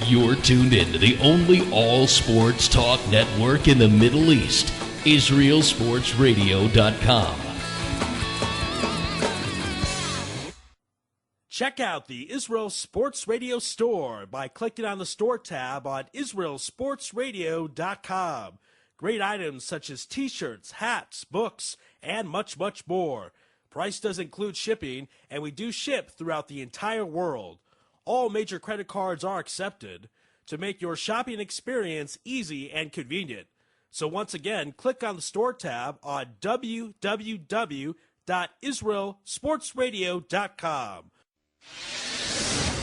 You're tuned in to the only all-sports talk network in the Middle East, IsraelSportsRadio.com. Check out the Israel Sports Radio store by clicking on the store tab on IsraelSportsRadio.com. Great items such as t-shirts, hats, books, and much, much more. Price does include shipping, and we do ship throughout the entire world. All major credit cards are accepted to make your shopping experience easy and convenient. So once again, click on the store tab on www.israelsportsradio.com.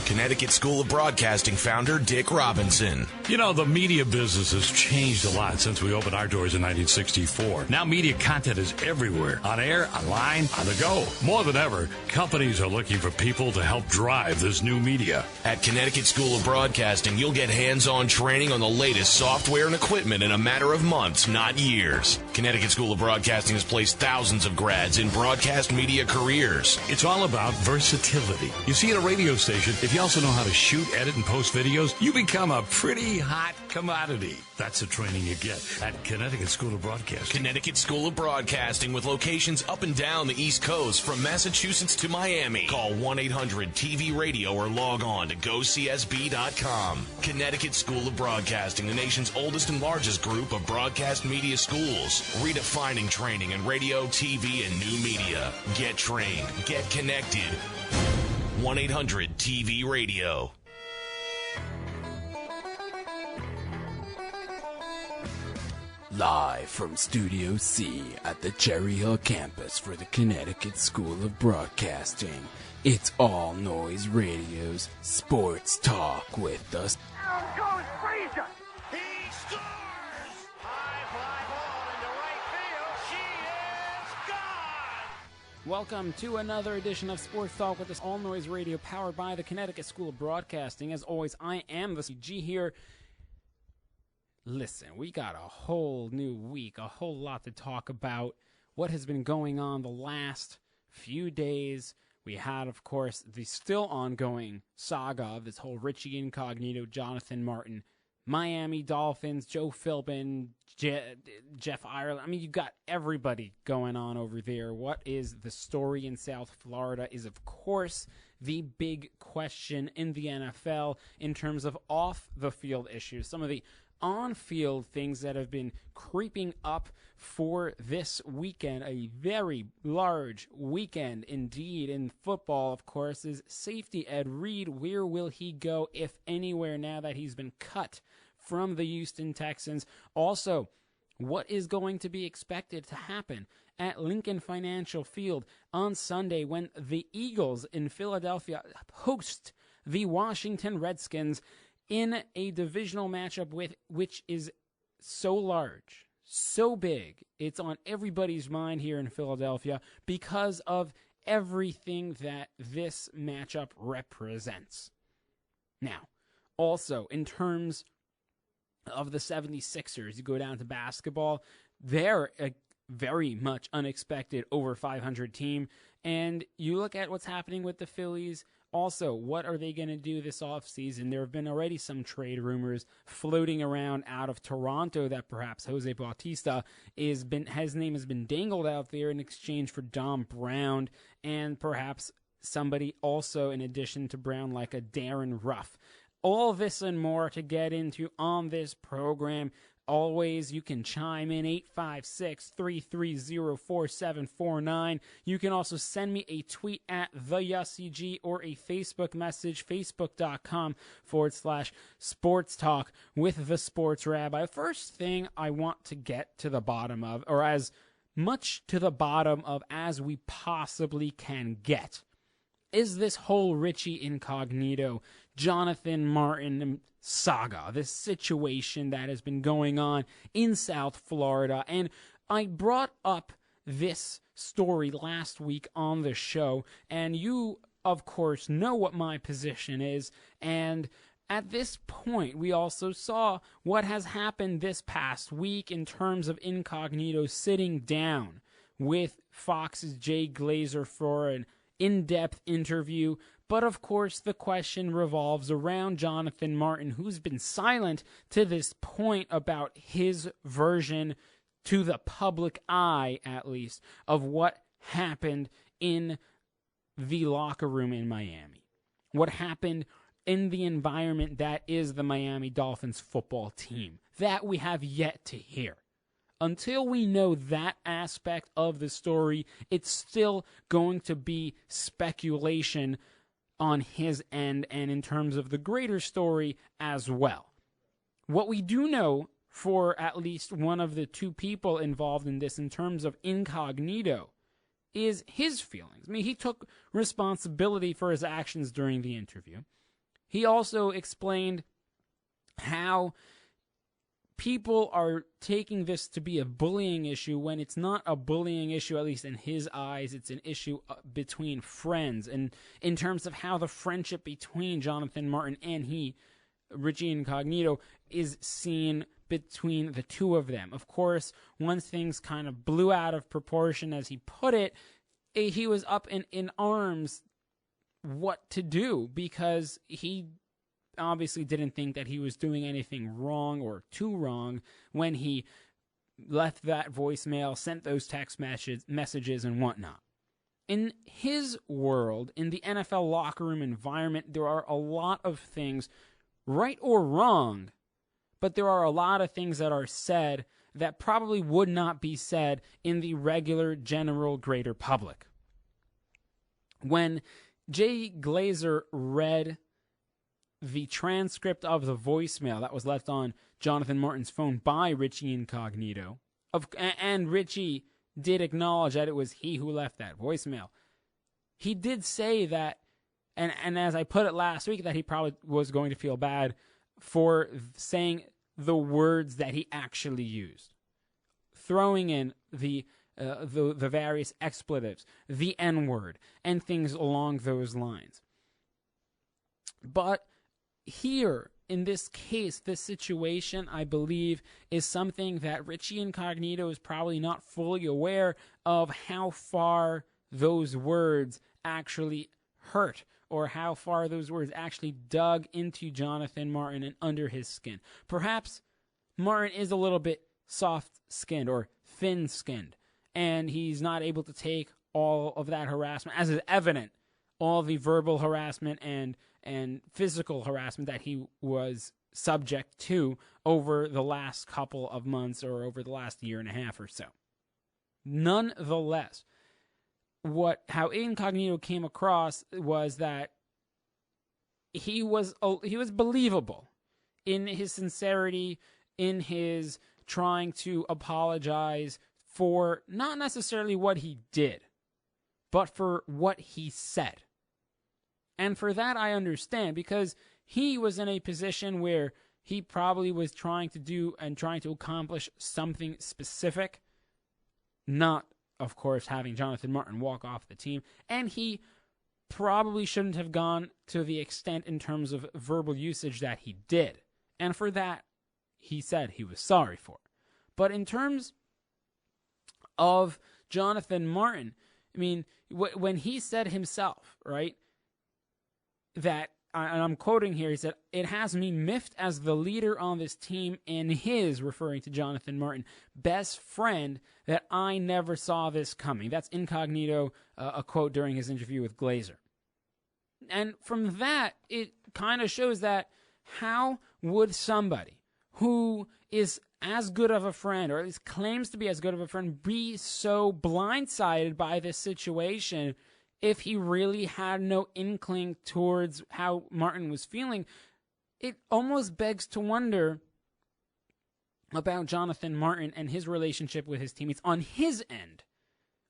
Connecticut School of Broadcasting founder Dick Robinson. You know, the media business has changed a lot since we opened our doors in 1964. Now media content is everywhere, on air, online, on the go. More than ever, companies are looking for people to help drive this new media. At Connecticut School of Broadcasting, you'll get hands-on training on the latest software and equipment in a matter of months, not years. Connecticut School of Broadcasting has placed thousands of grads in broadcast media careers. It's all about versatility. You see, at a radio station, if you also know how to shoot, edit, and post videos, you become a pretty hot commodity. That's the training you get at Connecticut School of Broadcasting. Connecticut School of Broadcasting with locations up and down the East Coast from Massachusetts to Miami. Call 1-800-TV-RADIO or log on to GoCSB.com. Connecticut School of Broadcasting, the nation's oldest and largest group of broadcast media schools. Redefining training in radio, TV, and new media. Get trained. Get connected. 1-800-TV-RADIO. Live from Studio C at the Cherry Hill campus for the Connecticut School of Broadcasting, it's All Noise Radio's Sports Talk with us. Down goes Frazier! He scores! High fly ball into right field. She is gone! Welcome to another edition of Sports Talk with this All Noise Radio powered by the Connecticut School of Broadcasting. As always, I am the CG here. Listen, we got a whole new week, a whole lot to talk about. What has been going on the last few days? We had, of course, the still ongoing saga of this whole Richie Incognito, Jonathan Martin, Miami Dolphins, Joe Philbin, Jeff Ireland. I mean, you've got everybody going on over there. What is the story in South Florida is, of course, the big question in the NFL in terms of off-the-field issues. Some of the on-field things that have been creeping up for this weekend, a very large weekend indeed in football, of course, is safety Ed Reed. Where will he go, if anywhere, now that he's been cut from the Houston Texans? Also, what is going to be expected to happen at Lincoln Financial Field on Sunday when the Eagles in Philadelphia host the Washington Redskins in a divisional matchup which is so large, so big, it's on everybody's mind here in Philadelphia because of everything that this matchup represents. Now, also, in terms of the 76ers, you go down to basketball, they're a very much unexpected over 500 team, and you look at what's happening with the Phillies. Also, what are they going to do this offseason? There have been already some trade rumors floating around out of Toronto that perhaps Jose Bautista his name has been dangled out there in exchange for Dom Brown and perhaps somebody also in addition to Brown like a Darren Ruff. All this and more to get into on this program. Always, you can chime in 856-330-4749. You can also send me a tweet at the Yossi G or a Facebook message, facebook.com/sports talk with the Sports Rabbi. First thing I want to get to the bottom of, or as much to the bottom of as we possibly can get, is this whole Richie Incognito, Jonathan Martin saga, this situation that has been going on in South Florida. And I brought up this story last week on the show, and you, of course, know what my position is. And at this point, we also saw what has happened this past week in terms of Incognito sitting down with Fox's Jay Glazer for an in-depth interview, But of course, the question revolves around Jonathan Martin, who's been silent to this point about his version, to the public eye at least, of what happened in the locker room in Miami. What happened in the environment that is the Miami Dolphins football team. That we have yet to hear. Until we know that aspect of the story, it's still going to be speculation on his end and in terms of the greater story as well. What we do know for at least one of the two people involved in this in terms of incognito is his feelings. I mean, he took responsibility for his actions during the interview. He also explained how people are taking this to be a bullying issue when it's not a bullying issue, at least in his eyes. It's an issue between friends. And in terms of how the friendship between Jonathan Martin and Richie Incognito, is seen between the two of them. Of course, once things kind of blew out of proportion, as he put it, he was up in arms what to do, because he obviously didn't think that he was doing anything wrong or too wrong when he left that voicemail, sent those text messages and whatnot. In his world, in the NFL locker room environment, there are a lot of things, right or wrong, but there are a lot of things that are said that probably would not be said in the regular, general, greater public. When Jay Glazer read the transcript of the voicemail that was left on Jonathan Martin's phone by Richie Incognito, and Richie did acknowledge that it was he who left that voicemail. He did say that, and as I put it last week, that he probably was going to feel bad for saying the words that he actually used, throwing in the various expletives, the N-word, and things along those lines. But here, in this case, this situation, I believe, is something that Richie Incognito is probably not fully aware of, how far those words actually hurt, or how far those words actually dug into Jonathan Martin and under his skin. Perhaps Martin is a little bit soft-skinned or thin-skinned, and he's not able to take all of that harassment, as is evident, all the verbal harassment and physical harassment that he was subject to over the last couple of months or over the last year and a half or so. Nonetheless, how Incognito came across was that he was believable in his sincerity, in his trying to apologize for not necessarily what he did, but for what he said. And for that, I understand, because he was in a position where he probably was trying to do and trying to accomplish something specific, not, of course, having Jonathan Martin walk off the team. And he probably shouldn't have gone to the extent in terms of verbal usage that he did. And for that, he said he was sorry for. But in terms of Jonathan Martin, I mean, when he said himself, right, that, and I'm quoting here, he said, "It has me miffed as the leader on this team and his," referring to Jonathan Martin, "best friend, that I never saw this coming." That's Incognito, a quote during his interview with Glazer. And from that, it kind of shows that how would somebody who is as good of a friend, or at least claims to be as good of a friend, be so blindsided by this situation if he really had no inkling towards how Martin was feeling? It almost begs to wonder about Jonathan Martin and his relationship with his teammates on his end,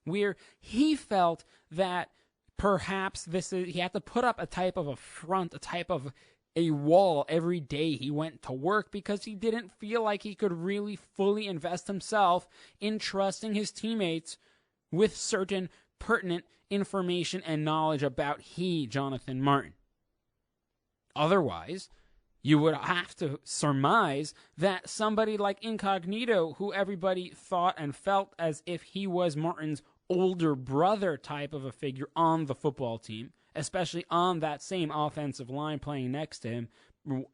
where he felt that perhaps he had to put up a type of a front, a type of a wall every day he went to work, because he didn't feel like he could really fully invest himself in trusting his teammates with certain pertinent information and knowledge about Jonathan Martin. Otherwise, you would have to surmise that somebody like Incognito, who everybody thought and felt as if he was Martin's older brother type of a figure on the football team, especially on that same offensive line playing next to him,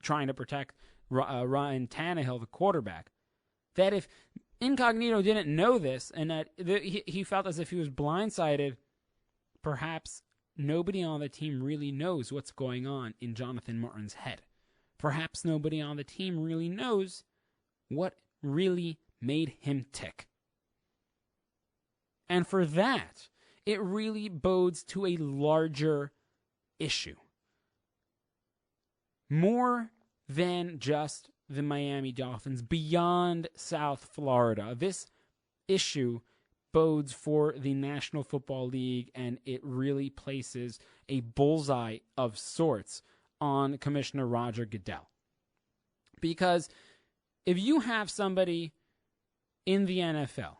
trying to protect Ryan Tannehill, the quarterback, that if Incognito didn't know this and that he felt as if he was blindsided, perhaps nobody on the team really knows what's going on in Jonathan Martin's head. Perhaps nobody on the team really knows what really made him tick. And for that, it really bodes to a larger issue. More than just the Miami Dolphins, beyond South Florida. This issue bodes for the National Football League, and it really places a bullseye of sorts on Commissioner Roger Goodell. Because if you have somebody in the NFL,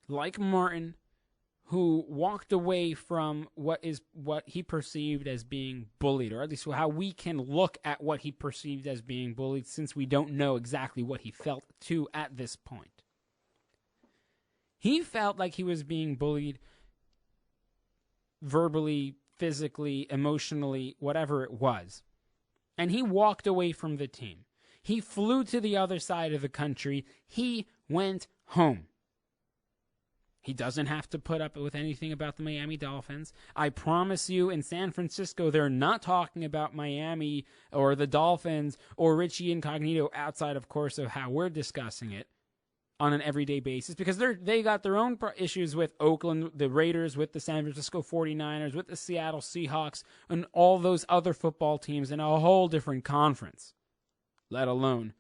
like Martin, who walked away from what he perceived as being bullied, or at least how we can look at what he perceived as being bullied, since we don't know exactly what he felt to at this point. He felt like he was being bullied verbally, physically, emotionally, whatever it was. And he walked away from the team. He flew to the other side of the country. He went home. He doesn't have to put up with anything about the Miami Dolphins. I promise you, in San Francisco, they're not talking about Miami or the Dolphins or Richie Incognito outside, of course, of how we're discussing it on an everyday basis, because they got their own issues with Oakland, the Raiders, with the San Francisco 49ers, with the Seattle Seahawks, and all those other football teams in a whole different conference, let alone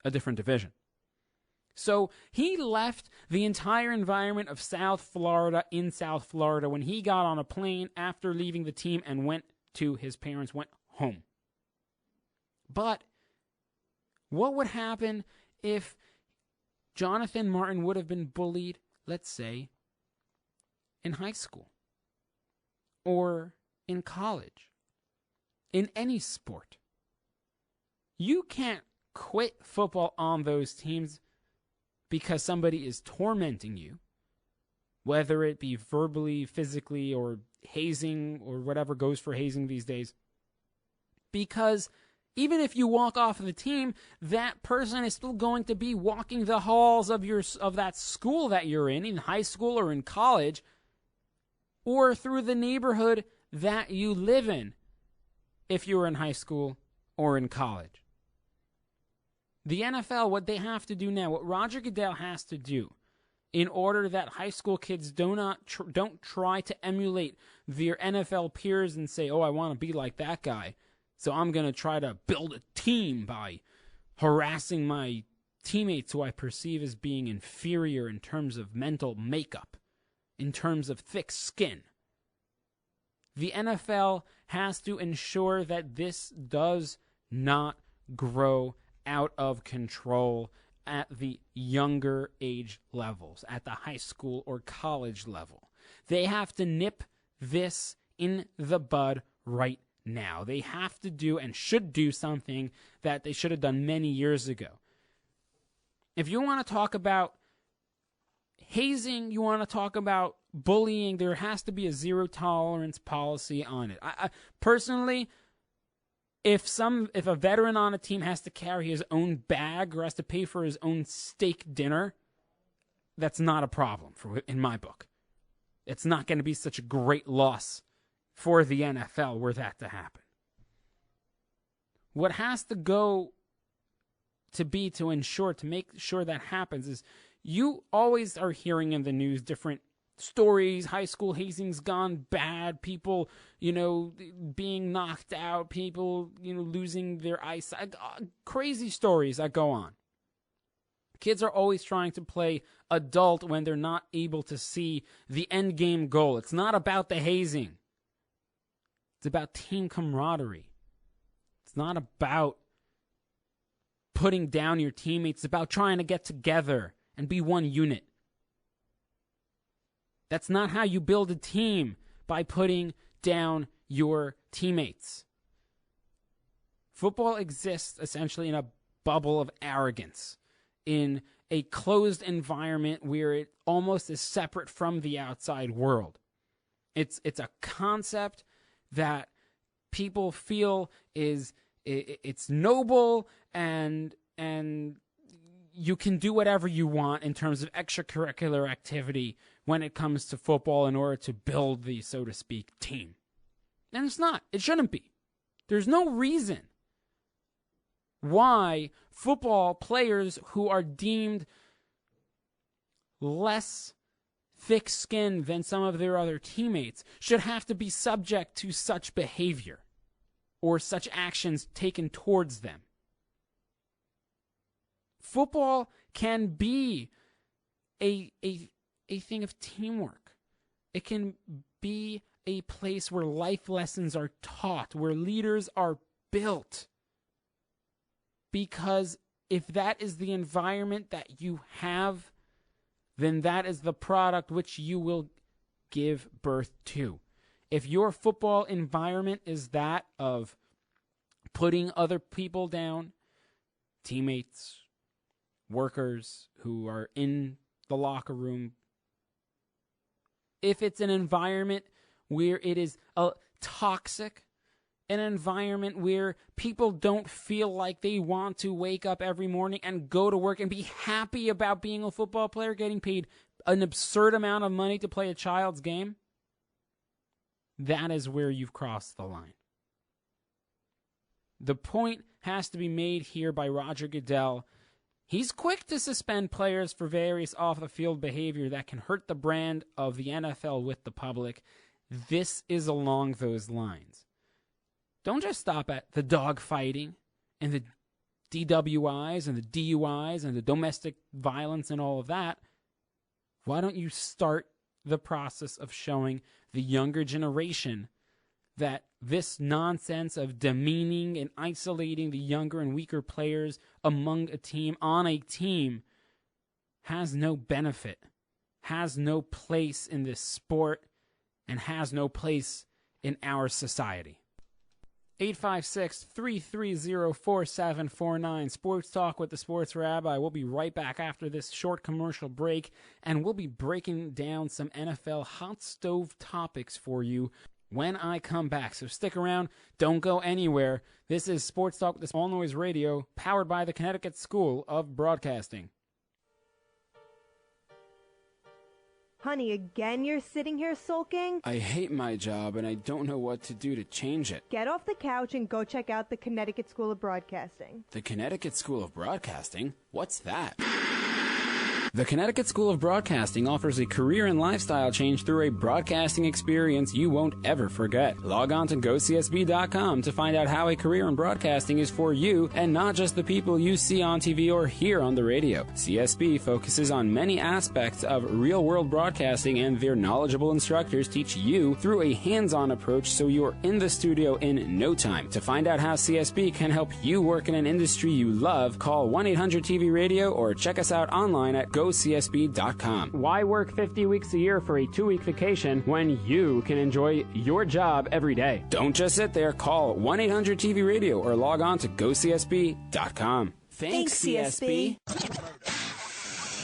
a different division. So he left the entire environment of South Florida in South Florida when he got on a plane after leaving the team and went to his parents, went home. But what would happen if Jonathan Martin would have been bullied, let's say, in high school or in college, in any sport? You can't quit football on those teams because somebody is tormenting you, whether it be verbally, physically, or hazing, or whatever goes for hazing these days. Because even if you walk off of the team, that person is still going to be walking the halls of that school that you're in high school or in college, or through the neighborhood that you live in, if you're in high school or in college. The NFL, what they have to do now, what Roger Goodell has to do in order that high school kids don't try to emulate their NFL peers and say, oh, I want to be like that guy, so I'm going to try to build a team by harassing my teammates who I perceive as being inferior in terms of mental makeup, in terms of thick skin. The NFL has to ensure that this does not grow out of control at the younger age levels, at the high school or college level. They have to nip this in the bud right now. They have to do and should do something that they should have done many years ago. If you want to talk about hazing, you want to talk about bullying, there has to be a zero tolerance policy on it. I personally, If a veteran on a team has to carry his own bag or has to pay for his own steak dinner, that's not a problem in my book. It's not going to be such a great loss for the NFL were that to happen. What has to go to ensure, to make sure that happens, is you always are hearing in the news different stories, high school hazing's gone bad, people, being knocked out, people, losing their eyesight, crazy stories that go on. Kids are always trying to play adult when they're not able to see the end game goal. It's not about the hazing. It's about team camaraderie. It's not about putting down your teammates. It's about trying to get together and be one unit. That's not how you build a team, by putting down your teammates. Football exists essentially in a bubble of arrogance, in a closed environment where it almost is separate from the outside world. It's a concept that people feel it's noble and you can do whatever you want in terms of extracurricular activity when it comes to football in order to build the, so to speak, team. And it's not. It shouldn't be. There's no reason why football players who are deemed less thick-skinned than some of their other teammates should have to be subject to such behavior or such actions taken towards them. Football can be a thing of teamwork. It can be a place where life lessons are taught, where leaders are built. Because if that is the environment that you have, then that is the product which you will give birth to. If your football environment is that of putting other people down, teammates, workers who are in the locker room, if it's an environment where it is toxic, an environment where people don't feel like they want to wake up every morning and go to work and be happy about being a football player, getting paid an absurd amount of money to play a child's game, that is where you've crossed the line. The point has to be made here by Roger Goodell. He's quick to suspend players for various off-the-field behavior that can hurt the brand of the NFL with the public. This is along those lines. Don't just stop at the dog fighting and the DWIs and the DUIs and the domestic violence and all of that. Why don't you start the process of showing the younger generation that this nonsense of demeaning and isolating the younger and weaker players among a team, on a team, has no benefit, has no place in this sport, and has no place in our society. 856-330-4749, Sports Talk with the Sports Rabbi. We'll be right back after this short commercial break, and we'll be breaking down some NFL hot stove topics for you when I come back. So stick around. Don't go anywhere. This is Sports Talk with the All Noise Radio, powered by the Connecticut School of Broadcasting. Honey, again you're sitting here sulking? I hate my job and I don't know what to do to change it. Get off the couch and go check out the Connecticut School of Broadcasting. The Connecticut School of Broadcasting? What's that? The Connecticut School of Broadcasting offers a career and lifestyle change through a broadcasting experience you won't ever forget. Log on to GoCSB.com to find out how a career in broadcasting is for you and not just the people you see on TV or hear on the radio. CSB focuses on many aspects of real-world broadcasting, and their knowledgeable instructors teach you through a hands-on approach so you're in the studio in no time. To find out how CSB can help you work in an industry you love, call 1-800-TV-RADIO or check us out online at GoCSB.com. Why work 50 weeks a year for a 2-week vacation when you can enjoy your job every day? Don't just sit there. Call 1-800-TV-RADIO or log on to GoCSB.com. Thanks, CSB.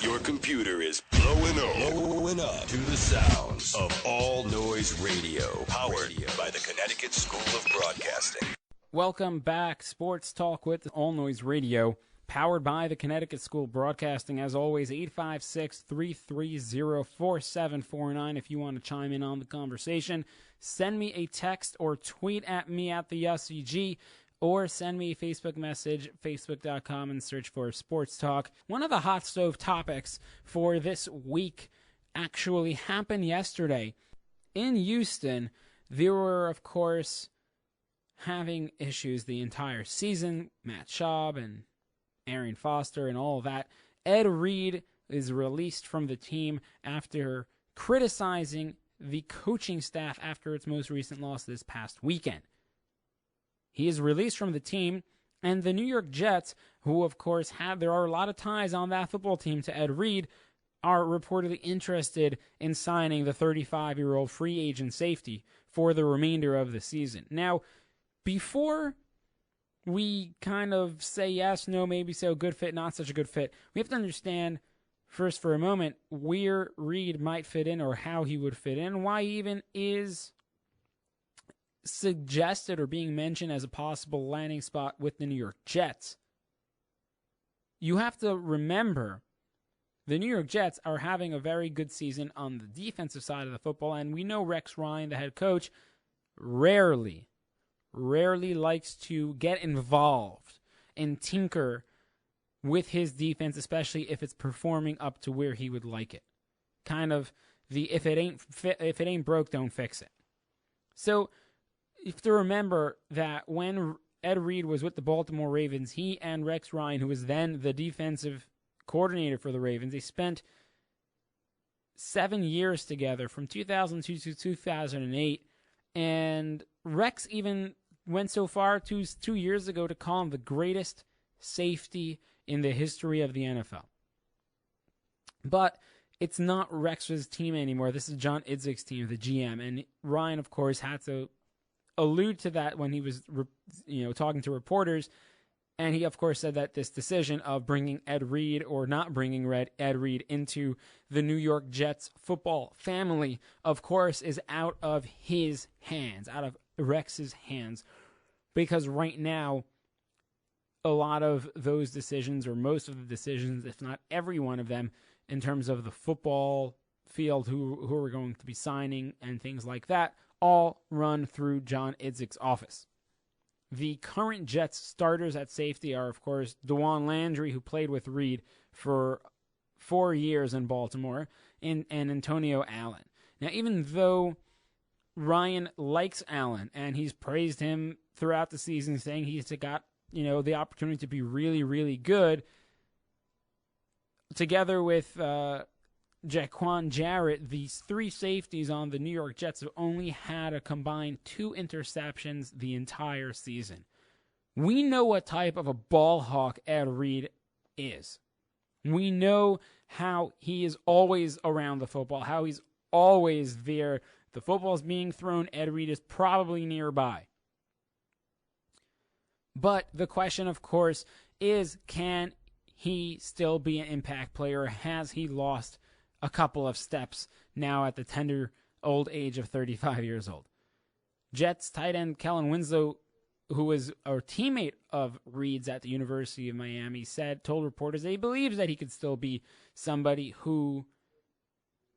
Your computer is blowing up to the sounds of All Noise Radio, powered by the Connecticut School of Broadcasting. Welcome back. Sports Talk with All Noise Radio, powered by the Connecticut School of Broadcasting. As always, 856-330-4749 if you want to chime in on the conversation. Send me a text or tweet at me at the Yossi G, or send me a Facebook message, facebook.com, and search for Sports Talk. One of the hot stove topics for this week actually happened yesterday. In Houston, there were, of course, having issues the entire season. Matt Schaub and Arian Foster and all of that. Ed Reed is released from the team after criticizing the coaching staff after its most recent loss this past weekend. He is released from the team, and the New York Jets, who of course there are a lot of ties on that football team to Ed Reed, are reportedly interested in signing the 35-year-old free agent safety for the remainder of the season. Now, before we kind of say yes, no, maybe so, good fit, not such a good fit, we have to understand first for a moment where Reed might fit in or how he would fit in, why he even is suggested or being mentioned as a possible landing spot with the New York Jets, you have to remember the New York Jets are having a very good season on the defensive side of the football, and we know Rex Ryan, the head coach, rarely likes to get involved and tinker with his defense, especially if it's performing up to where he would like it. Kind of the if it ain't broke, don't fix it. So you have to remember that when Ed Reed was with the Baltimore Ravens, he and Rex Ryan, who was then the defensive coordinator for the Ravens, they spent 7 years together from 2002 to 2008, and Rex even went so far 2 years ago to call him the greatest safety in the history of the NFL. But it's not Rex's team anymore. This is John Idzik's team, the GM, and Ryan, of course, had to allude to that when he was, talking to reporters, and he, of course, said that this decision of bringing Ed Reed or not bringing Ed Reed into the New York Jets football family, of course, is out of his hands, out of Rex's hands, because right now, a lot of those decisions, or most of the decisions, if not every one of them, in terms of the football field, who are going to be signing and things like that, all run through John Idzik's office. The current Jets starters at safety are, of course, DeJuan Landry, who played with Reed for 4 years in Baltimore, and Antonio Allen. Now, even though Ryan likes Allen, and he's praised him throughout the season, saying he's got the opportunity to be really, really good, together with Jaquan Jarrett, these 3 safeties on the New York Jets have only had a combined 2 interceptions the entire season. We know what type of a ball hawk Ed Reed is. We know how he is always around the football, how he's always there. The football's being thrown, Ed Reed is probably nearby. But the question, of course, is can he still be an impact player, or has he lost a couple of steps now at the tender old age of 35 years old? Jets tight end Kellen Winslow, who was a teammate of Reed's at the University of Miami, told reporters that he believes that he could still be somebody who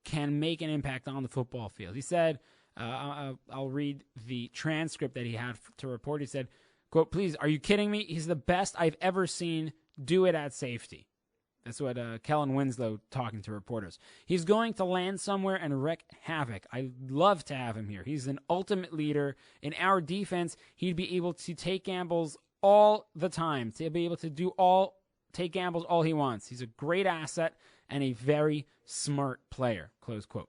can make an impact on the football field. He said, I'll read the transcript that he had to report. He said, quote, "Please, are you kidding me? He's the best I've ever seen do it at safety." That's what Kellen Winslow talking to reporters. He's going to land somewhere and wreak havoc. I'd love to have him here. He's an ultimate leader. In our defense, he'd be able to take gambles all the time. To be able to take gambles all he wants. He's a great asset and a very smart player, close quote.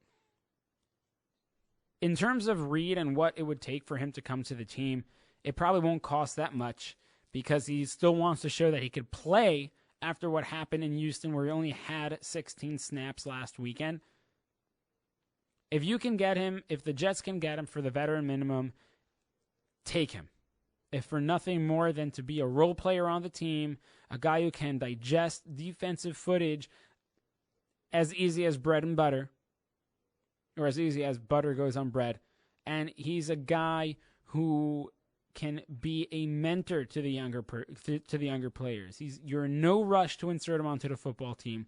In terms of Reed and what it would take for him to come to the team, it probably won't cost that much because he still wants to show that he could play after what happened in Houston, where he only had 16 snaps last weekend. If you can get him, if the Jets can get him for the veteran minimum, take him. If for nothing more than to be a role player on the team, a guy who can digest defensive footage as easy as bread and butter, or as easy as butter goes on bread. And he's a guy who can be a mentor to the younger players. You're in no rush to insert him onto the football team.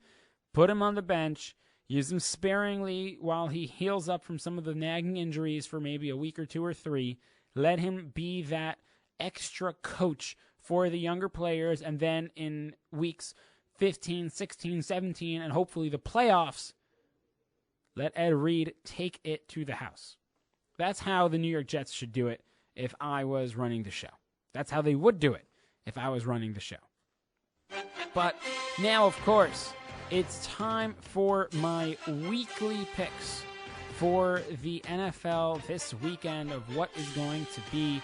Put him on the bench. Use him sparingly while he heals up from some of the nagging injuries for maybe a week or 2 or 3. Let him be that extra coach for the younger players, and then in weeks 15, 16, 17, and hopefully the playoffs, let Ed Reed take it to the house. That's how the New York Jets should do it if I was running the show. That's how they would do it if I was running the show. But now, of course, it's time for my weekly picks for the NFL this weekend of what is going to be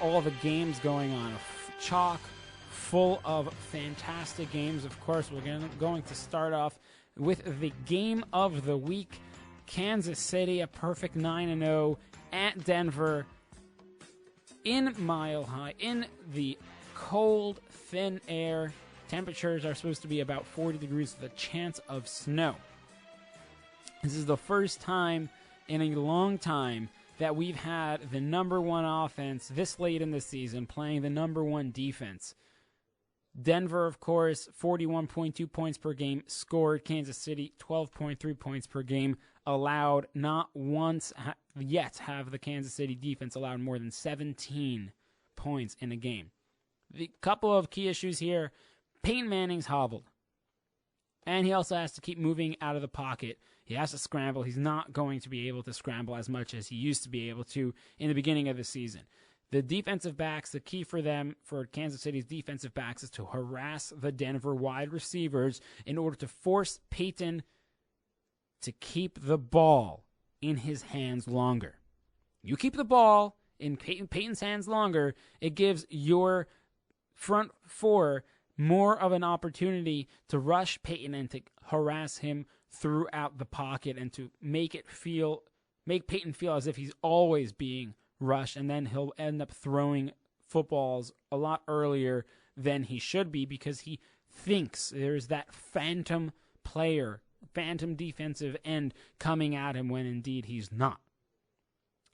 all the games going on. Chock full of fantastic games. Of course, we're going to start off with the game of the week. Kansas City, a perfect 9-0 at Denver in Mile High, in the cold, thin air. Temperatures are supposed to be about 40 degrees with a chance of snow. This is the first time in a long time that we've had the number one offense this late in the season playing the number one defense. Denver, of course, 41.2 points per game scored. Kansas City, 12.3 points per game allowed. Not once yet have the Kansas City defense allowed more than 17 points in a game. The couple of key issues here. Peyton Manning's hobbled. And he also has to keep moving out of the pocket. He has to scramble. He's not going to be able to scramble as much as he used to be able to in the beginning of the season. The defensive backs, the key for them, for Kansas City's defensive backs, is to harass the Denver wide receivers in order to force Peyton to keep the ball in his hands longer. You keep the ball in Peyton's hands longer, it gives your front four more of an opportunity to rush Peyton and to harass him throughout the pocket and to make Peyton feel as if he's always being rushed, and then he'll end up throwing footballs a lot earlier than he should be because he thinks there's that phantom player, phantom defensive end coming at him when indeed he's not.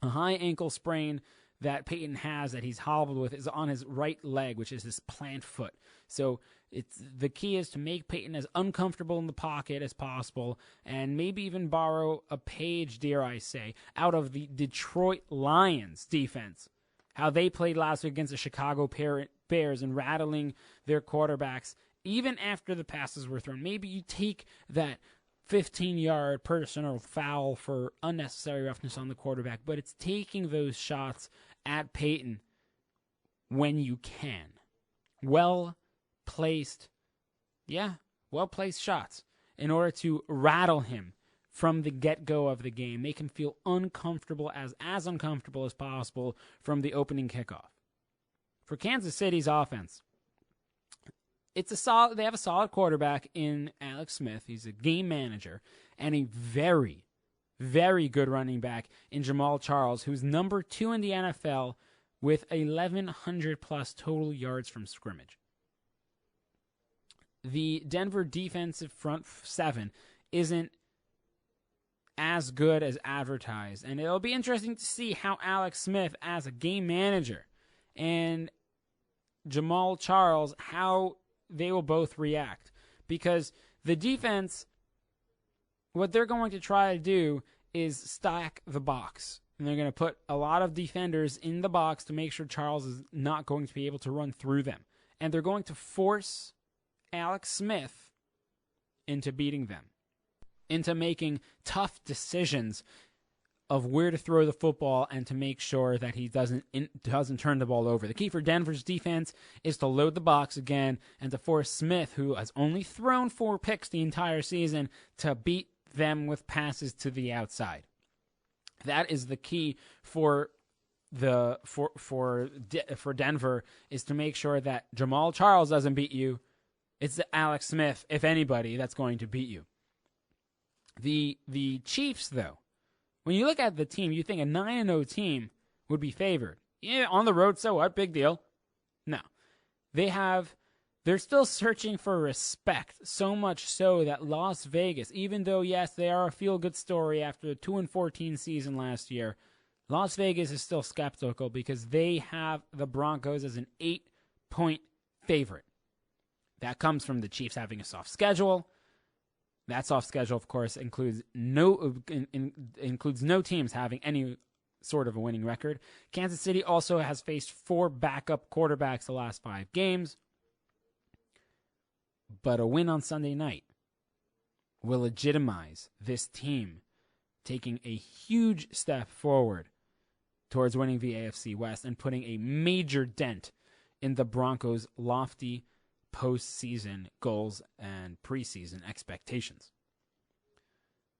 A high ankle sprain that Peyton has that he's hobbled with is on his right leg, which is his plant foot. So the key is to make Peyton as uncomfortable in the pocket as possible and maybe even borrow a page, dare I say, out of the Detroit Lions defense. How they played last week against the Chicago Bears and rattling their quarterbacks even after the passes were thrown. Maybe you take that 15-yard personal foul for unnecessary roughness on the quarterback, but it's taking those shots at Peyton when you can. Well-placed shots in order to rattle him from the get-go of the game, make him feel uncomfortable, as uncomfortable as possible from the opening kickoff. For Kansas City's offense, they have a solid quarterback in Alex Smith. He's a game manager, and a very, very good running back in Jamal Charles, who's number 2 in the NFL with 1,100 plus total yards from scrimmage. The Denver defensive front seven isn't as good as advertised, and it'll be interesting to see how Alex Smith, as a game manager, and Jamal Charles, how they will both react. Because the defense, what they're going to try to do is stack the box. And they're going to put a lot of defenders in the box to make sure Charles is not going to be able to run through them. And they're going to force Alex Smith into beating them, into making tough decisions of where to throw the football and to make sure that he doesn't turn the ball over. The key for Denver's defense is to load the box again and to force Smith, who has only thrown 4 picks the entire season, to beat them with passes to the outside. That is the key for Denver, is to make sure that Jamal Charles doesn't beat you. It's Alex Smith, if anybody, that's going to beat you. The Chiefs, though, when you look at the team, you think a 9-0 team would be favored. Yeah, on the road, so what? Big deal. No. They're still searching for respect, so much so that Las Vegas, even though, yes, they are a feel-good story after the 2-14 season last year, Las Vegas is still skeptical because they have the Broncos as an 8-point favorite. That comes from the Chiefs having a soft schedule. That soft schedule, of course, includes no teams having any sort of a winning record. Kansas City also has faced 4 backup quarterbacks the last 5 games. But a win on Sunday night will legitimize this team taking a huge step forward towards winning the AFC West and putting a major dent in the Broncos' lofty postseason goals and preseason expectations.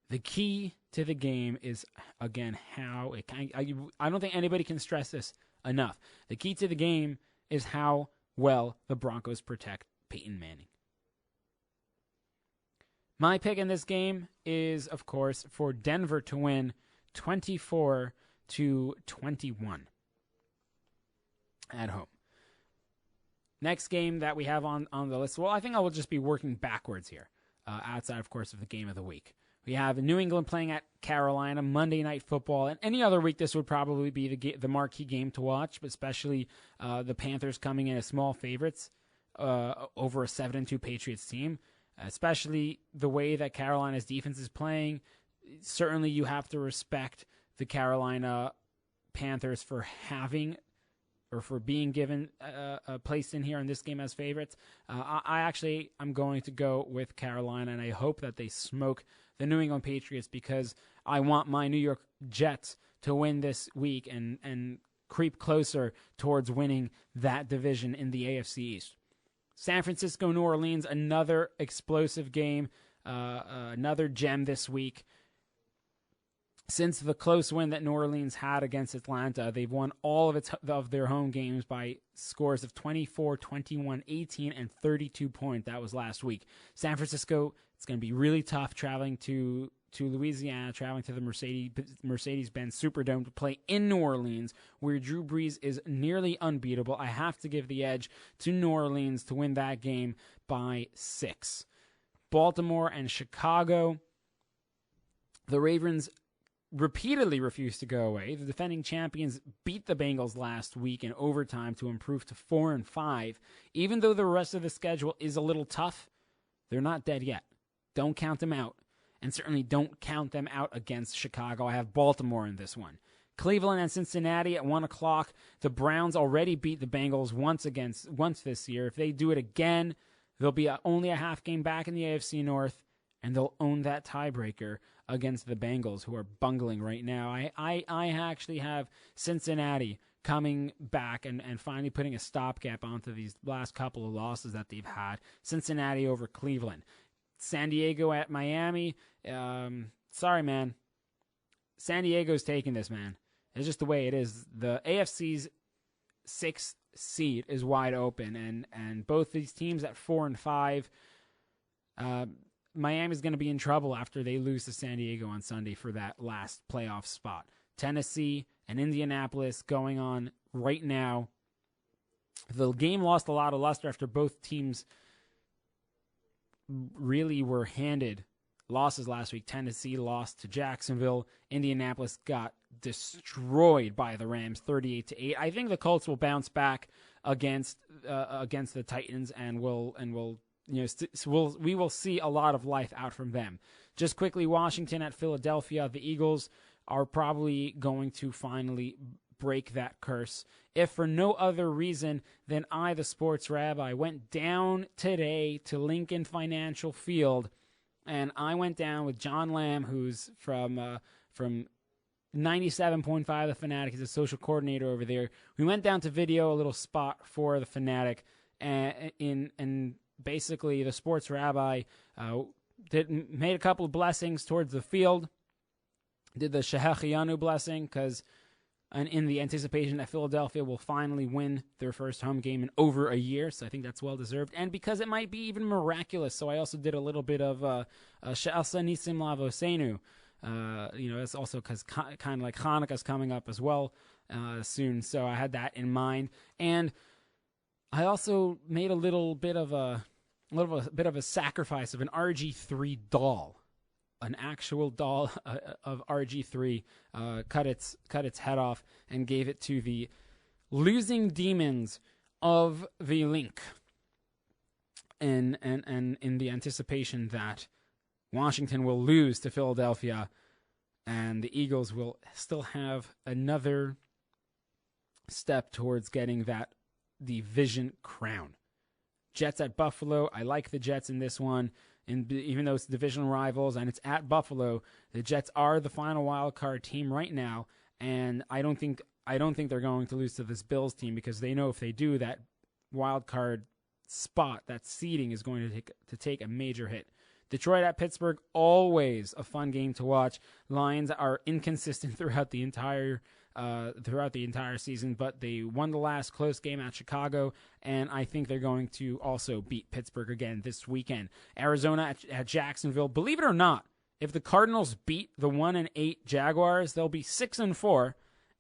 The key to the game is, again, I don't think anybody can stress this enough. The key to the game is how well the Broncos protect Peyton Manning. My pick in this game is, of course, for Denver to win 24-21 at home. Next game that we have on the list, well, I think I will just be working backwards here, outside, of course, of the game of the week. We have New England playing at Carolina, Monday Night Football. And any other week, this would probably be the marquee game to watch, but especially the Panthers coming in as small favorites over a 7-2 Patriots team, especially the way that Carolina's defense is playing. Certainly you have to respect the Carolina Panthers for having or for being given placed in here in this game as favorites. I'm going to go with Carolina, and I hope that they smoke the New England Patriots because I want my New York Jets to win this week and creep closer towards winning that division in the AFC East. San Francisco, New Orleans, another explosive game, another gem this week. Since the close win that New Orleans had against Atlanta, they've won all of their home games by scores of 24, 21, 18, and 32 points. That was last week. San Francisco, it's going to be really tough traveling to Louisiana, traveling to the Mercedes-Benz Superdome to play in New Orleans, where Drew Brees is nearly unbeatable. I have to give the edge to New Orleans to win that game by 6. Baltimore and Chicago, the Ravens repeatedly refused to go away. The defending champions beat the Bengals last week in overtime to improve to 4-5. Even though the rest of the schedule is a little tough, they're not dead yet. Don't count them out. And certainly don't count them out against Chicago. I have Baltimore in this one. Cleveland and Cincinnati at 1 o'clock. The Browns already beat the Bengals once this year. If they do it again, they'll be only a half game back in the AFC North, and they'll own that tiebreaker against the Bengals, who are bungling right now. I actually have Cincinnati coming back and finally putting a stopgap onto these last couple of losses that they've had. Cincinnati over Cleveland. San Diego at Miami. Sorry, man. San Diego's taking this, man. It's just the way it is. The AFC's 6th seed is wide open, and both these teams at 4-5. Miami's going to be in trouble after they lose to San Diego on Sunday for that last playoff spot. Tennessee and Indianapolis going on right now. The game lost a lot of luster after both teams really were handed losses last week. Tennessee lost to Jacksonville. Indianapolis got destroyed by the Rams 38-8. I think the Colts will bounce back against the Titans and we will see a lot of life out from them. Just quickly, Washington at Philadelphia. The Eagles are probably going to finally break that curse, if for no other reason than I, the sports rabbi, went down today to Lincoln Financial Field, and I went down with John Lamb, who's from 97.5 The Fanatic. He's a social coordinator over there. We went down to video a little spot for The Fanatic, and basically the sports rabbi made a couple of blessings towards the field, did the Shehechianu blessing, because in the anticipation that Philadelphia will finally win their first home game in over a year, so I think that's well-deserved, and because it might be even miraculous, so I also did a little bit of She'asa Nisim Lavosenu. It's also because kind of like Hanukkah's coming up as well soon, so I had that in mind, and I also made a little bit of a sacrifice of an RG3 doll. An actual doll of RG3 cut its head off and gave it to the losing demons of the Link, and in the anticipation that Washington will lose to Philadelphia and the Eagles will still have another step towards getting that division crown. Jets at Buffalo. I like the Jets in this one. And even though it's divisional rivals and it's at Buffalo, the Jets are the final wild card team right now, and I don't think they're going to lose to this Bills team, because they know if they do, that wild card spot, that seeding, is going to take a major hit. Detroit at Pittsburgh, always a fun game to watch. Lions are inconsistent throughout the entire season, but they won the last close game at Chicago, and I think they're going to also beat Pittsburgh again this weekend. Arizona at Jacksonville. Believe it or not, if the Cardinals beat the 1-8 Jaguars, they'll be 6-4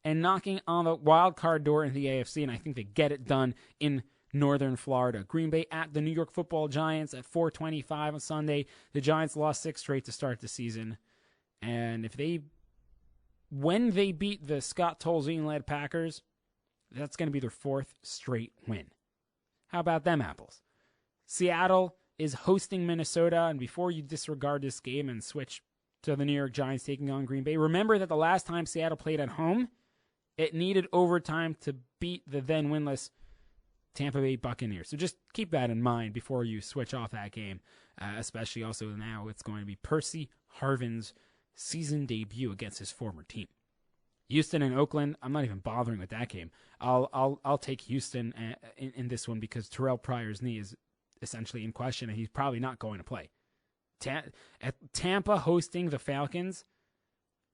and knocking on the wild card door in the AFC, and I think they get it done in Northern Florida. Green Bay at the New York Football Giants at 4:25 on Sunday. The Giants lost 6 straight to start the season. And when they beat the Scott Tolzien-led Packers, that's going to be their 4th straight win. How about them apples? Seattle is hosting Minnesota, and before you disregard this game and switch to the New York Giants taking on Green Bay, remember that the last time Seattle played at home, it needed overtime to beat the then winless Tampa Bay Buccaneers. So just keep that in mind before you switch off that game, especially also now it's going to be Percy Harvin's season debut against his former team. Houston and Oakland, I'm not even bothering with that game. I'll take Houston in this one because Terrell Pryor's knee is essentially in question and he's probably not going to play. Tampa hosting the Falcons.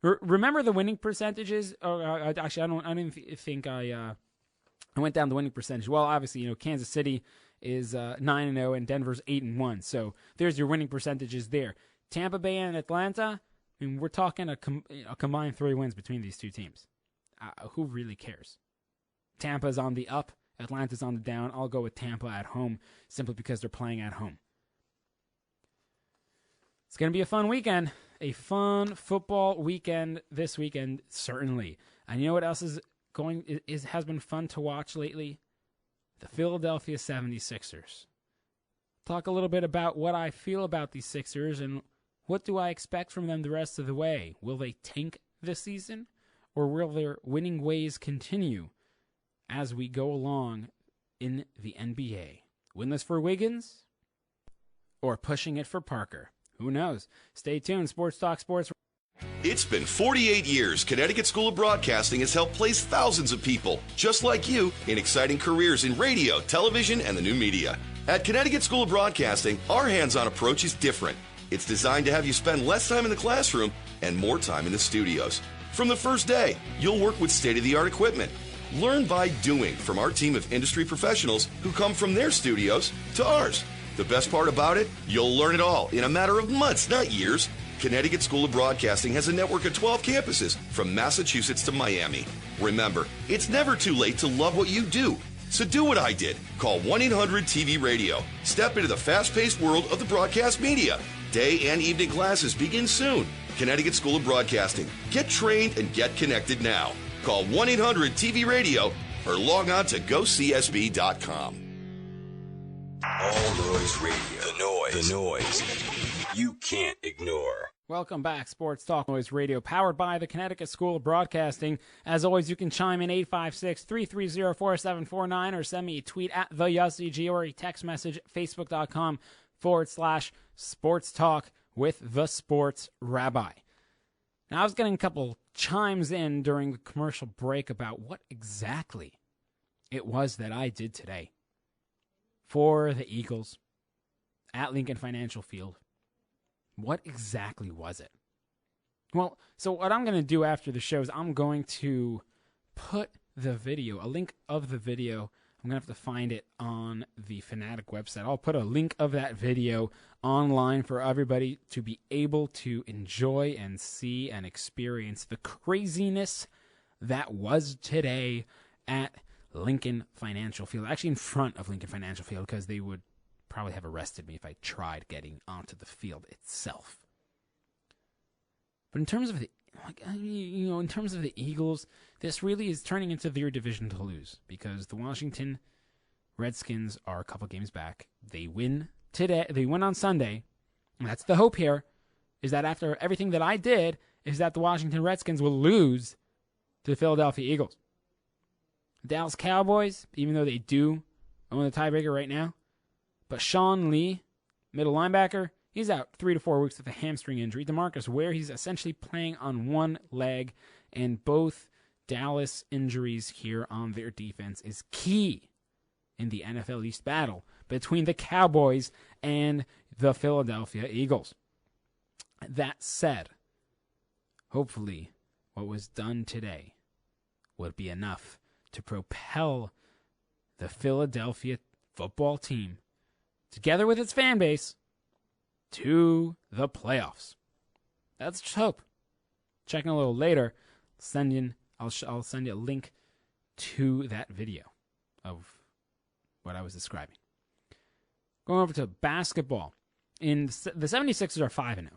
Remember the winning percentages? Actually, I didn't think I went down the winning percentage. Well, obviously, Kansas City is 9-0 and Denver's 8-1. So there's your winning percentages there. Tampa Bay and Atlanta. I mean, we're talking a combined 3 wins between these two teams. Who really cares? Tampa's on the up. Atlanta's on the down. I'll go with Tampa at home simply because they're playing at home. It's going to be a fun weekend. A fun football weekend this weekend, certainly. And you know what else has been fun to watch lately? The Philadelphia 76ers. Talk a little bit about what I feel about these Sixers and what do I expect from them the rest of the way. Will they tank this season? Or will their winning ways continue as we go along in the NBA? Winless for Wiggins? Or pushing it for Parker? Who knows? Stay tuned. Sports Talk Sports. It's been 48 years Connecticut School of Broadcasting has helped place thousands of people, just like you, in exciting careers in radio, television, and the new media. At Connecticut School of Broadcasting, our hands-on approach is different. It's designed to have you spend less time in the classroom and more time in the studios. From the first day, you'll work with state-of-the-art equipment. Learn by doing from our team of industry professionals who come from their studios to ours. The best part about it, you'll learn it all in a matter of months, not years. Connecticut School of Broadcasting has a network of 12 campuses from Massachusetts to Miami. Remember, it's never too late to love what you do. So do what I did. Call 1-800-TV-RADIO. Step into the fast-paced world of the broadcast media. Day and evening classes begin soon. Connecticut School of Broadcasting. Get trained and get connected now. Call 1-800-TV-RADIO or log on to GoCSB.com. All Noise Radio. The noise you can't ignore. Welcome back, Sports Talk Noise Radio, powered by the Connecticut School of Broadcasting. As always, you can chime in 856-330-4749 or send me a tweet at the Yossi G or a text message facebook.com/Sports Talk with the Sports Rabbi. Now, I was getting a couple chimes in during the commercial break about what exactly it was that I did today for the Eagles at Lincoln Financial Field. What exactly was it? Well, so what I'm going to do after the show is I'm going to put the video, a link of the video. I'm going to have to find it on the Fanatic website. I'll put a link of that video online for everybody to be able to enjoy and see and experience the craziness that was today at Lincoln Financial Field. Actually, in front of Lincoln Financial Field, because they would probably have arrested me if I tried getting onto the field itself. But in terms of the, in terms of the Eagles, this really is turning into their division to lose because the Washington Redskins are a couple games back. They win today. They win on Sunday. And that's the hope here, is that after everything that I did, is that the Washington Redskins will lose to the Philadelphia Eagles. The Dallas Cowboys, even though they do own the tiebreaker right now, but Sean Lee, middle linebacker, he's out 3 to 4 weeks with a hamstring injury. DeMarcus Ware, he's essentially playing on one leg, and both Dallas injuries here on their defense is key in the NFL East battle between the Cowboys and the Philadelphia Eagles. That said, hopefully what was done today would be enough to propel the Philadelphia football team, together with its fan base, to the playoffs. Let's just hope. Checking a little later, I'll send you a link to that video of what I was describing. Going over to basketball. The 76ers are 5-0.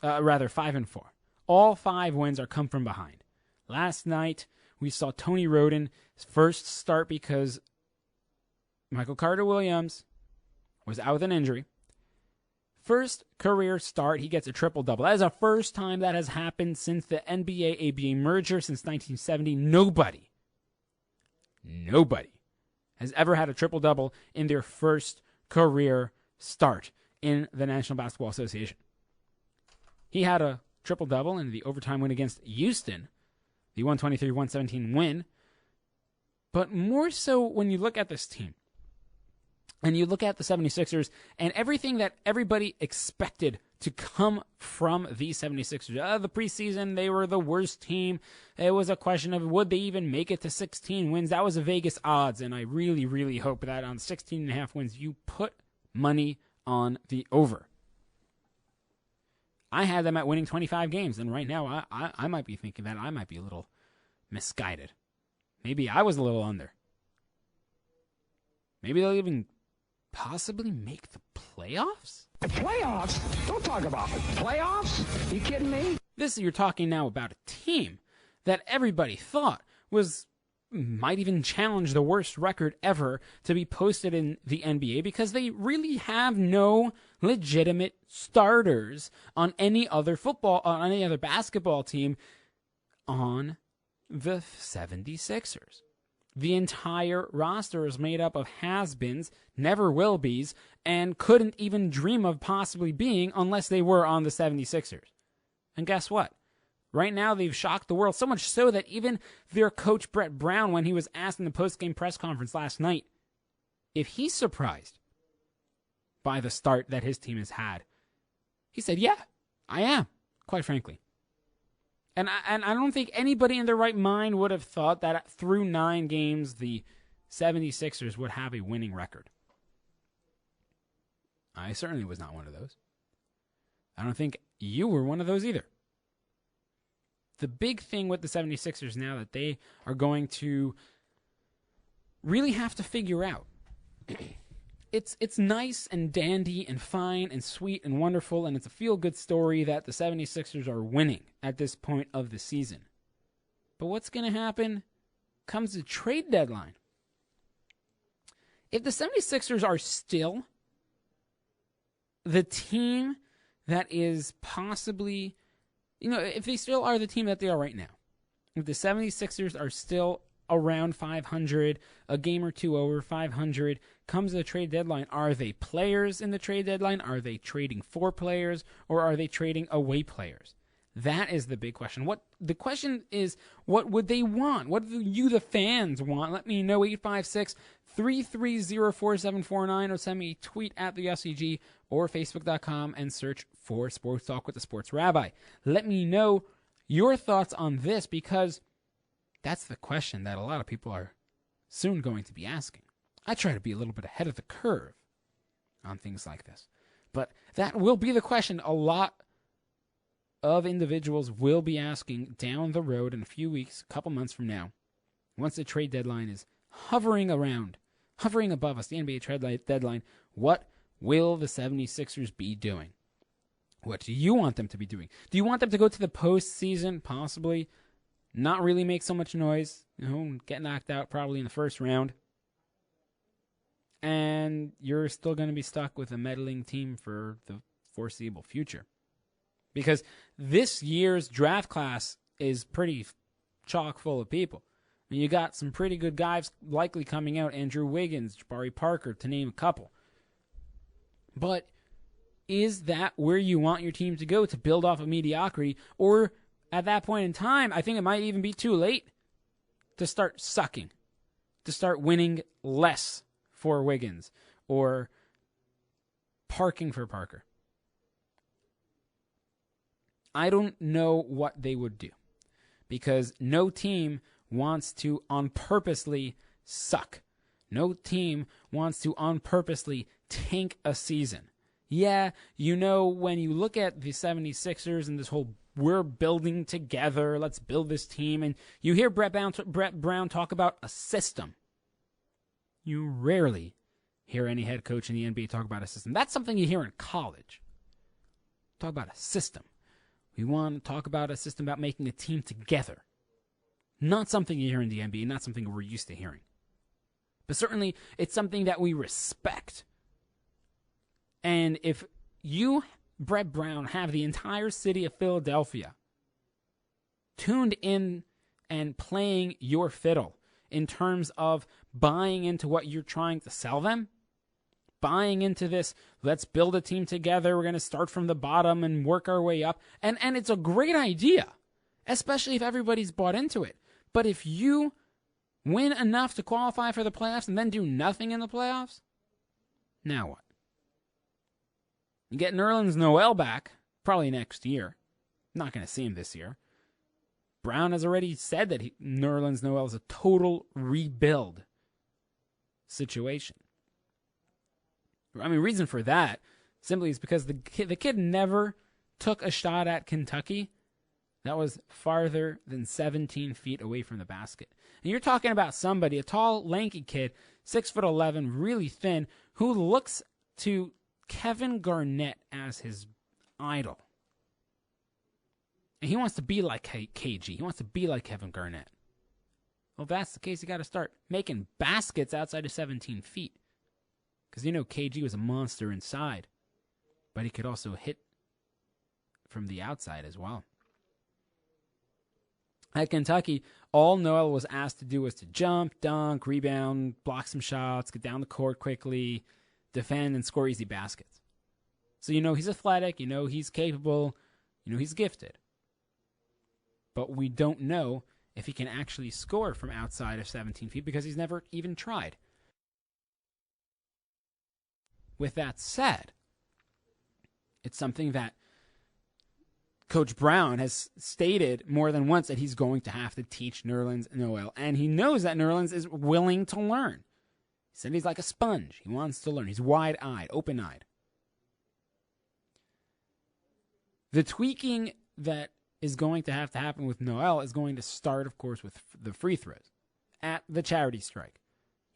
5-4. All 5 wins are come from behind. Last night, we saw Tony Roden's first start because Michael Carter-Williams was out with an injury. First career start, he gets a triple-double. That is the first time that has happened since the NBA-ABA merger since 1970. Nobody has ever had a triple-double in their first career start in the National Basketball Association. He had a triple-double in the overtime win against Houston, the 123-117 win. But more so when you look at this team, and you look at the 76ers and everything that everybody expected to come from the 76ers. The preseason, they were the worst team. It was a question of would they even make it to 16 wins. That was a Vegas odds, and I really, really hope that on 16.5 wins, you put money on the over. I had them at winning 25 games, and right now I might be thinking that I might be a little misguided. Maybe I was a little under. Maybe they'll even possibly make the playoffs? The playoffs? Don't talk about it. Playoffs? You kidding me? You're talking now about a team that everybody thought might even challenge the worst record ever to be posted in the NBA because they really have no legitimate starters on any other basketball team on the 76ers. The entire roster is made up of has-beens, never will-be's, and couldn't even dream of possibly being unless they were on the 76ers. And guess what? Right now, they've shocked the world, so much so that even their coach, Brett Brown, when he was asked in the post-game press conference last night if he's surprised by the start that his team has had, he said, yeah, I am, quite frankly. And I don't think anybody in their right mind would have thought that through 9 games, the 76ers would have a winning record. I certainly was not one of those. I don't think you were one of those either. The big thing with the 76ers now that they are going to really have to figure out, it's nice and dandy and fine and sweet and wonderful, and it's a feel-good story that the 76ers are winning at this point of the season. But what's going to happen comes the trade deadline. If the 76ers are still the team that is possibly, if they still are the team that they are right now, if the 76ers are still around 500, a game or two over 500, comes the trade deadline. Are they players in the trade deadline? Are they trading for players? Or are they trading away players? That is the big question. The question is, what would they want? What do you, the fans, want? Let me know, 856-330-4749, or send me a tweet at the SCG or Facebook.com and search for Sports Talk with the Sports Rabbi. Let me know your thoughts on this, because that's the question that a lot of people are soon going to be asking. I try to be a little bit ahead of the curve on things like this. But that will be the question a lot of individuals will be asking down the road in a few weeks, a couple months from now, once the trade deadline is hovering above us, the NBA trade deadline. What will the 76ers be doing? What do you want them to be doing? Do you want them to go to the postseason, possibly not really make so much noise, get knocked out probably in the first round, and you're still going to be stuck with a meddling team for the foreseeable future? Because this year's draft class is pretty chock full of people. I mean, you got some pretty good guys likely coming out, Andrew Wiggins, Jabari Parker, to name a couple. But is that where you want your team to go to build off of mediocrity? Or at that point in time, I think it might even be too late to start sucking, to start winning less for Wiggins or parking for Parker. I don't know what they would do, because no team wants to unpurposely suck. No team wants to unpurposely tank a season. Yeah, when you look at the 76ers and this whole we're building together, let's build this team, and you hear Brett Brown talk about a system. You rarely hear any head coach in the NBA talk about a system. That's something you hear in college. Talk about a system. We want to talk about a system about making a team together. Not something you hear in the NBA, not something we're used to hearing. But certainly, it's something that we respect. And if you, Brett Brown, have the entire city of Philadelphia tuned in and playing your fiddle in terms of buying into what you're trying to sell them, buying into this, let's build a team together, we're going to start from the bottom and work our way up. And it's a great idea, especially if everybody's bought into it. But if you win enough to qualify for the playoffs and then do nothing in the playoffs, now what? You get Nerlens Noel back, probably next year. Not going to see him this year. Brown has already said that Nerlens Noel is a total rebuild situation. I mean, reason for that simply is because the kid never took a shot at Kentucky that was farther than 17 feet away from the basket. And you're talking about somebody, a tall, lanky kid, 6'11", really thin, who looks to Kevin Garnett as his idol. And he wants to be like KG. He wants to be like Kevin Garnett. Well, if that's the case, you got to start making baskets outside of 17 feet. Because you know KG was a monster inside. But he could also hit from the outside as well. At Kentucky, all Noel was asked to do was to jump, dunk, rebound, block some shots, get down the court quickly, defend, and score easy baskets. So you know he's athletic, you know he's capable, you know he's gifted. But we don't know if he can actually score from outside of 17 feet because he's never even tried. With that said, it's something that Coach Brown has stated more than once that he's going to have to teach Nerlens Noel, and he knows that Nerlens is willing to learn. He said he's like a sponge. He wants to learn. He's wide-eyed, open-eyed. The tweaking that is going to have to happen with Noel is going to start, of course, with the free throws at the charity strike.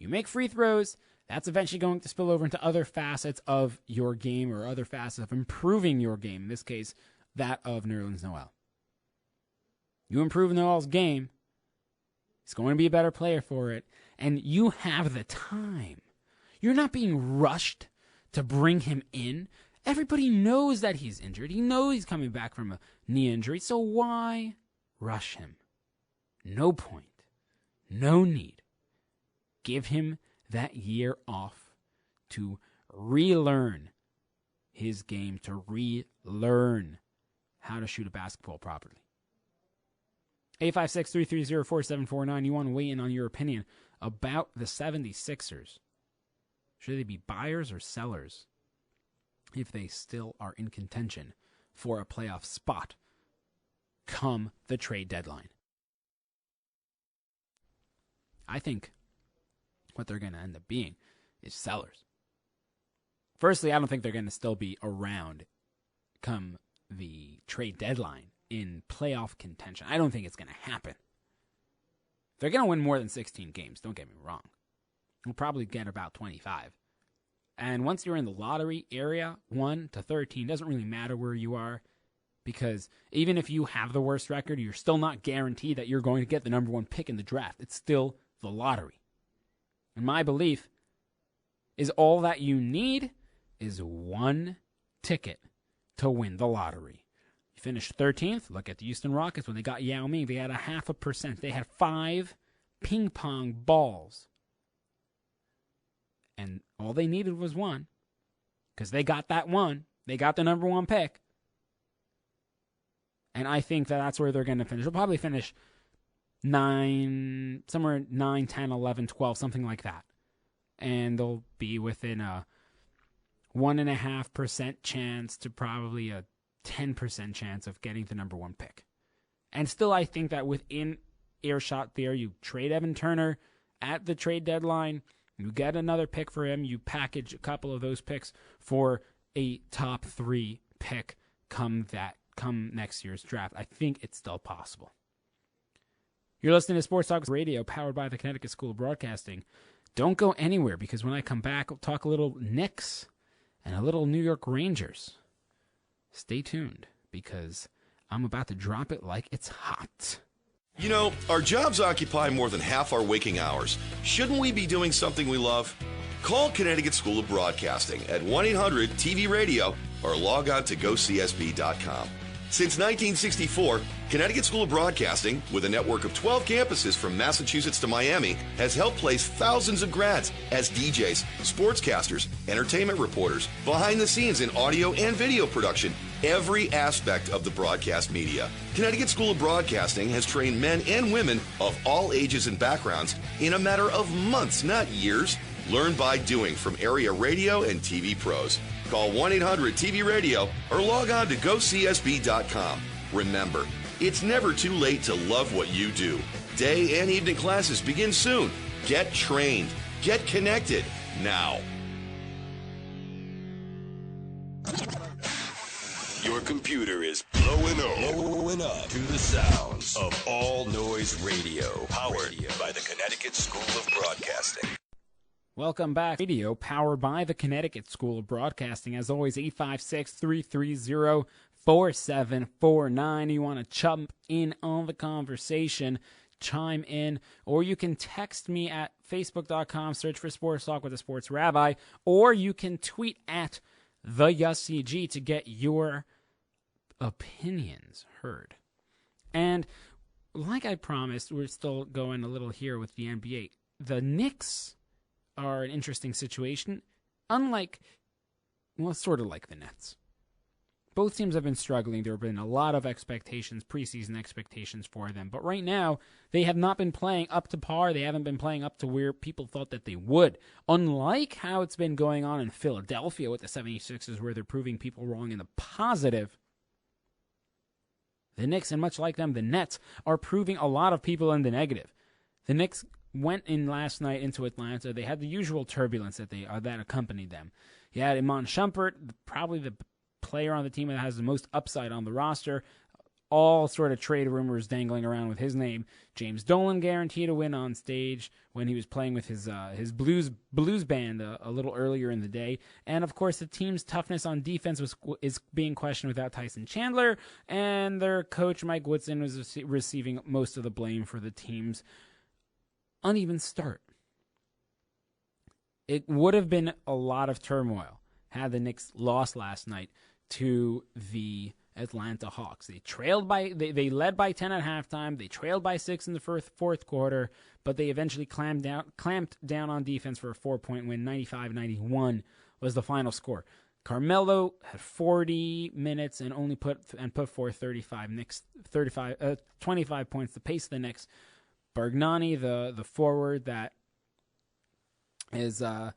You make free throws, that's eventually going to spill over into other facets of your game or other facets of improving your game. In this case, that of Nerlens Noel. You improve Noel's game, he's going to be a better player for it, and you have the time. You're not being rushed to bring him in. Everybody knows that he's injured. He knows he's coming back from a knee injury, so why rush him? No point. No need. Give him that year off to relearn his game, to relearn how to shoot a basketball properly. 856-330-4749. You want to weigh in on your opinion about the 76ers. Should they be buyers or sellers if they still are in contention for a playoff spot come the trade deadline? I think what they're going to end up being is sellers. Firstly, I don't think they're going to still be around come the trade deadline in playoff contention. I don't think it's going to happen. They're going to win more than 16 games, don't get me wrong. We'll probably get about 25. And once you're in the lottery area, 1 to 13, doesn't really matter where you are, because even if you have the worst record, you're still not guaranteed that you're going to get the number 1 pick in the draft. It's still the lottery. And my belief is all that you need is 1 ticket to win the lottery. You finished 13th. Look at the Houston Rockets when they got Yao Ming. They had 0.5%. They had 5 ping pong balls. And all they needed was 1. Because they got that 1. They got the number 1 pick. And I think that that's where they're going to finish. They'll probably finish 9, somewhere 9, 10, 11, 12, something like that. And they'll be within a 1.5% chance to probably a 10% chance of getting the number 1 pick. And still, I think that within earshot there, you trade Evan Turner at the trade deadline, you get another pick for him, you package a couple of those picks for a top 3 pick come next year's draft. I think it's still possible. You're listening to Sports Talk Radio, powered by the Connecticut School of Broadcasting. Don't go anywhere, because when I come back, I'll talk a little Knicks and a little New York Rangers. Stay tuned, because I'm about to drop it like it's hot. You know, our jobs occupy more than half our waking hours. Shouldn't we be doing something we love? Call Connecticut School of Broadcasting at 1-800-TV-RADIO or log on to GoCSB.com. Since 1964, Connecticut School of Broadcasting, with a network of 12 campuses from Massachusetts to Miami, has helped place thousands of grads as DJs, sportscasters, entertainment reporters, behind the scenes in audio and video production, every aspect of the broadcast media. Connecticut School of Broadcasting has trained men and women of all ages and backgrounds in a matter of months, not years. Learn by doing from area radio and TV pros. Call 1-800-TV-RADIO or log on to GoCSB.com. Remember, it's never too late to love what you do. Day and evening classes begin soon. Get trained. Get connected now. Your computer is blowing up to the sounds of All Noise Radio, powered by the Connecticut School of Broadcasting. Welcome back. Radio powered by the Connecticut School of Broadcasting. As always, 856-330-4749. You want to jump in on the conversation, chime in, or you can text me at facebook.com, search for Sports Talk with a Sports Rabbi, or you can tweet at the Yossi G to get your opinions heard. And like I promised, we're still going a little here with the NBA. The Knicks are an interesting situation, sort of like the Nets. Both teams have been struggling. There have been a lot of expectations, preseason expectations for them. But right now, they have not been playing up to par. They haven't been playing up to where people thought that they would. Unlike how it's been going on in Philadelphia with the 76ers, where they're proving people wrong in the positive, the Knicks, and much like them, the Nets, are proving a lot of people in the negative. The Knicks went in last night into Atlanta. They had the usual turbulence that accompanied them. You had Iman Shumpert, probably the player on the team that has the most upside on the roster. All sort of trade rumors dangling around with his name. James Dolan guaranteed a win on stage when he was playing with his blues band a little earlier in the day. And of course, the team's toughness on defense is being questioned without Tyson Chandler, and their coach Mike Woodson was receiving most of the blame for the team's uneven start. It would have been a lot of turmoil had the Knicks lost last night to the Atlanta Hawks. They led by 10 at halftime. They trailed by 6 in the fourth quarter, but they eventually clamped down on defense for a 4-point win. 95-91 was the final score. Carmelo had 40 minutes and only put forth 25 points to pace the Knicks. Bargnani, the forward that is a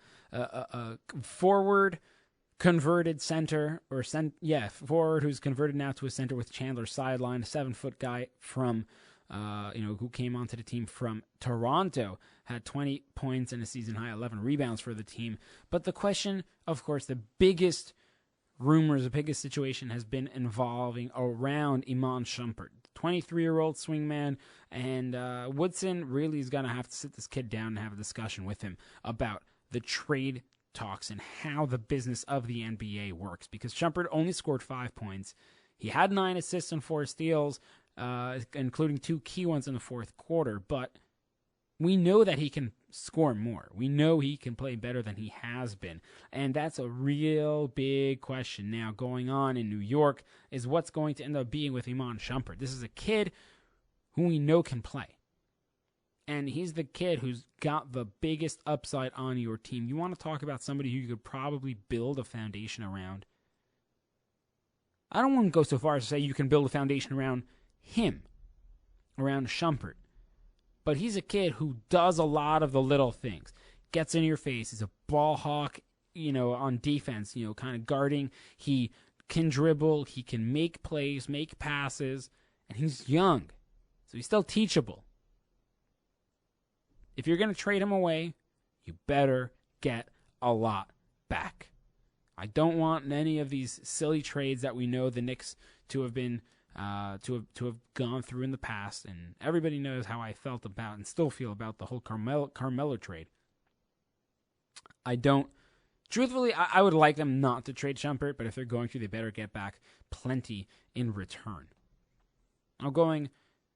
forward converted center, forward who's converted now to a center with Chandler sideline, a 7-foot guy from, who came onto the team from Toronto, had 20 points and a season high 11 rebounds for the team. But the question, of course, the biggest situation has been involving around Iman Shumpert, 23-year-old swingman, and Woodson really is going to have to sit this kid down and have a discussion with him about the trade talks and how the business of the NBA works, because Shumpert only scored 5 points. He had 9 assists and 4 steals, including 2 key ones in the fourth quarter, but we know that he can score more. We know he can play better than he has been, and that's a real big question now going on in New York, is what's going to end up being with Iman Shumpert. This is a kid who we know can play, and he's the kid who's got the biggest upside on your team. You want to talk about somebody who you could probably build a foundation around? I don't want to go so far as to say you can build a foundation around him, around Shumpert. But he's a kid who does a lot of the little things. Gets in your face. He's a ball hawk, on defense, kind of guarding. He can dribble. He can make plays, make passes. And he's young. So he's still teachable. If you're going to trade him away, you better get a lot back. I don't want any of these silly trades that we know the Knicks to have been to have gone through in the past, and everybody knows how I felt about and still feel about the whole Carmelo trade. Truthfully, I would like them not to trade Shumpert, but if they're going to, they better get back plenty in return.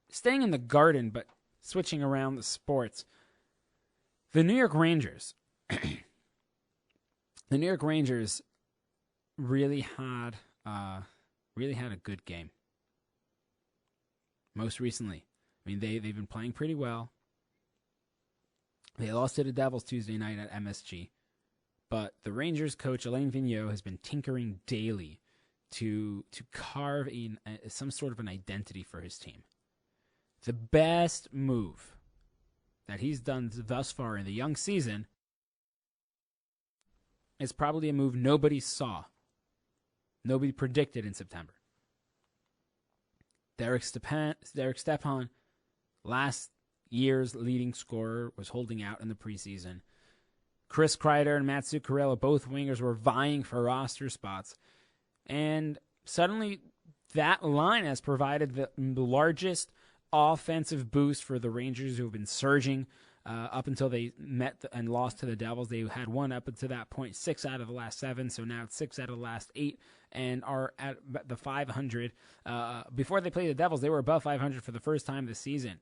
staying in the Garden, but switching around the sports. The New York Rangers. The New York Rangers really had a good game. Most recently, I mean, they've been playing pretty well. They lost to the Devils Tuesday night at MSG, but the Rangers coach Alain Vigneault has been tinkering daily to carve some sort of an identity for his team. The best move that he's done thus far in the young season is probably a move nobody saw, nobody predicted in September. Derek Stepan, last year's leading scorer, was holding out in the preseason. Chris Kreider and Matt Zuccarello, both wingers, were vying for roster spots. And suddenly that line has provided the largest offensive boost for the Rangers, who have been surging up until they met and lost to the Devils. They had won up until that point 6 out of the last 7, so now it's 6 out of the last 8, and are at the 500. Before they played the Devils, they were above 500 for the first time this season.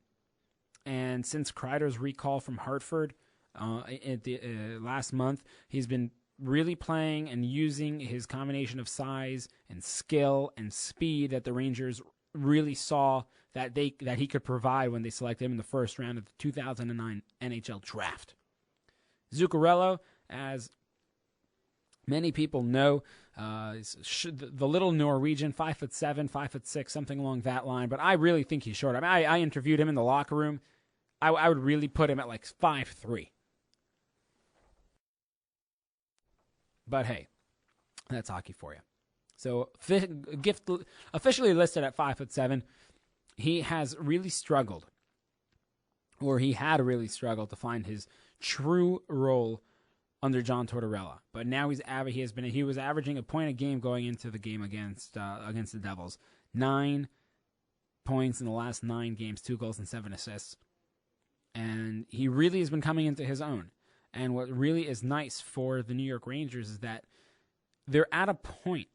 And since Kreider's recall from Hartford last month, he's been really playing and using his combination of size and skill and speed that the Rangers really saw that he could provide when they selected him in the first round of the 2009 NHL draft. Zuccarello, as many people know, the little Norwegian, 5'7", 5'6", something along that line. But I really think he's short. I mean, I interviewed him in the locker room. I would really put him at like 5'3". But hey, that's hockey for you. So Gift officially listed at 5'7". He has really struggled, or he had really struggled to find his true role under John Tortorella. But now he was averaging a point a game going into the game against the Devils. 9 points in the last 9 games, 2 goals and 7 assists. And he really has been coming into his own. And what really is nice for the New York Rangers is that they're at a point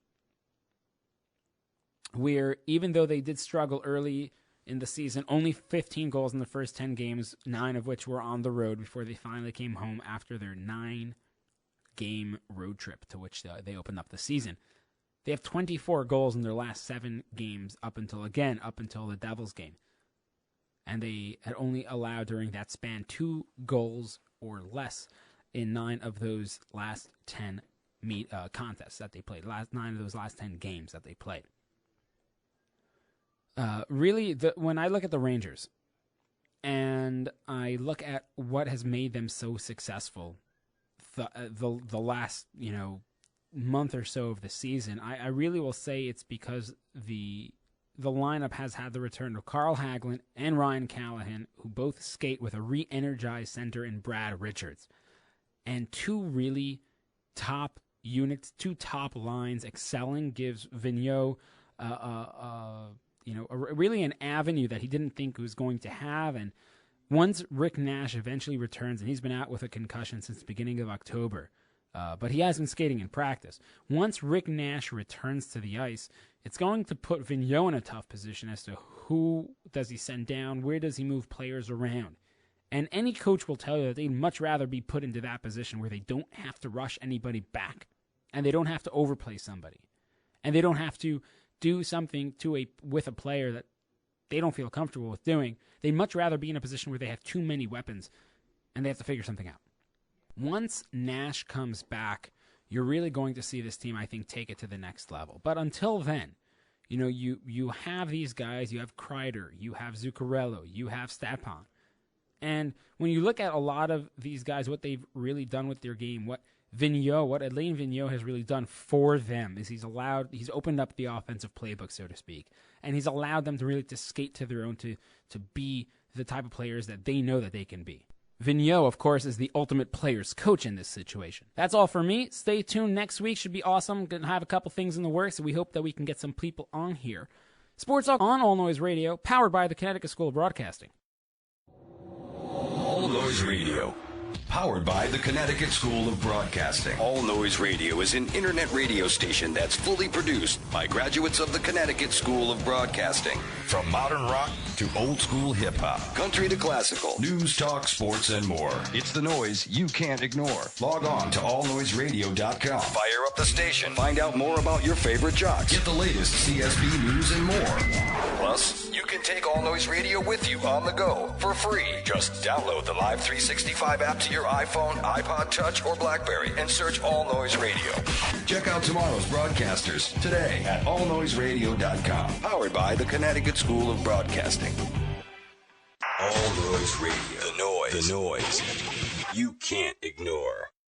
where, even though they did struggle early in the season, only 15 goals in the first 10 games, 9 of which were on the road before they finally came home after their 9-game road trip to which they opened up the season. They have 24 goals in their last 7 games up until the Devils game. And they had only allowed during that span 2 goals or less in 9 of those last 10 contests that they played, 9 of those last 10 games that they played. When I look at the Rangers and I look at what has made them so successful the last month or so of the season, I really will say it's because the lineup has had the return of Carl Hagelin and Ryan Callahan, who both skate with a re-energized center in Brad Richards, and 2 really top units, 2 top lines excelling, gives Vigneault really an avenue that he didn't think he was going to have. And once Rick Nash eventually returns, and he's been out with a concussion since the beginning of October, but he has been skating in practice. Once Rick Nash returns to the ice, it's going to put Vigneault in a tough position as to who does he send down, where does he move players around. And any coach will tell you that they'd much rather be put into that position where they don't have to rush anybody back, and they don't have to overplay somebody, and they don't have to do something with a player that they don't feel comfortable with doing. They'd much rather be in a position where they have too many weapons and they have to figure something out. Once Nash comes back, you're really going to see this team, I think, take it to the next level. But until then, you have these guys. You have Kreider, you have Zuccarello, you have Stepan. And when you look at a lot of these guys, what they've really done with their game, what Alain Vigneault has really done for them is he's opened up the offensive playbook, so to speak, and he's allowed them to really to skate to their own, to be the type of players that they know that they can be. Vigneault, of course, is the ultimate player's coach in this situation. That's all for me. Stay tuned. Next week should be awesome. Going to have a couple things in the works, so we hope that we can get some people on here. Sports Talk on All Noise Radio, powered by the Connecticut School of Broadcasting. All Noise Radio, Powered by the Connecticut School of Broadcasting. All Noise Radio is an internet radio station that's fully produced by graduates of the Connecticut School of Broadcasting. From modern rock to old school hip hop, country to classical, news, talk, sports, and more. It's the noise you can't ignore. Log on to allnoiseradio.com. Fire up the station. Find out more about your favorite jocks. Get the latest CSB news and more. Plus, you can take All Noise Radio with you on the go for free. Just download the Live 365 app to your iPhone, iPod Touch, or BlackBerry and search All Noise Radio. Check out tomorrow's broadcasters today at allnoiseradio.com. Powered by the Connecticut School of Broadcasting. All Noise Radio. The noise you can't ignore.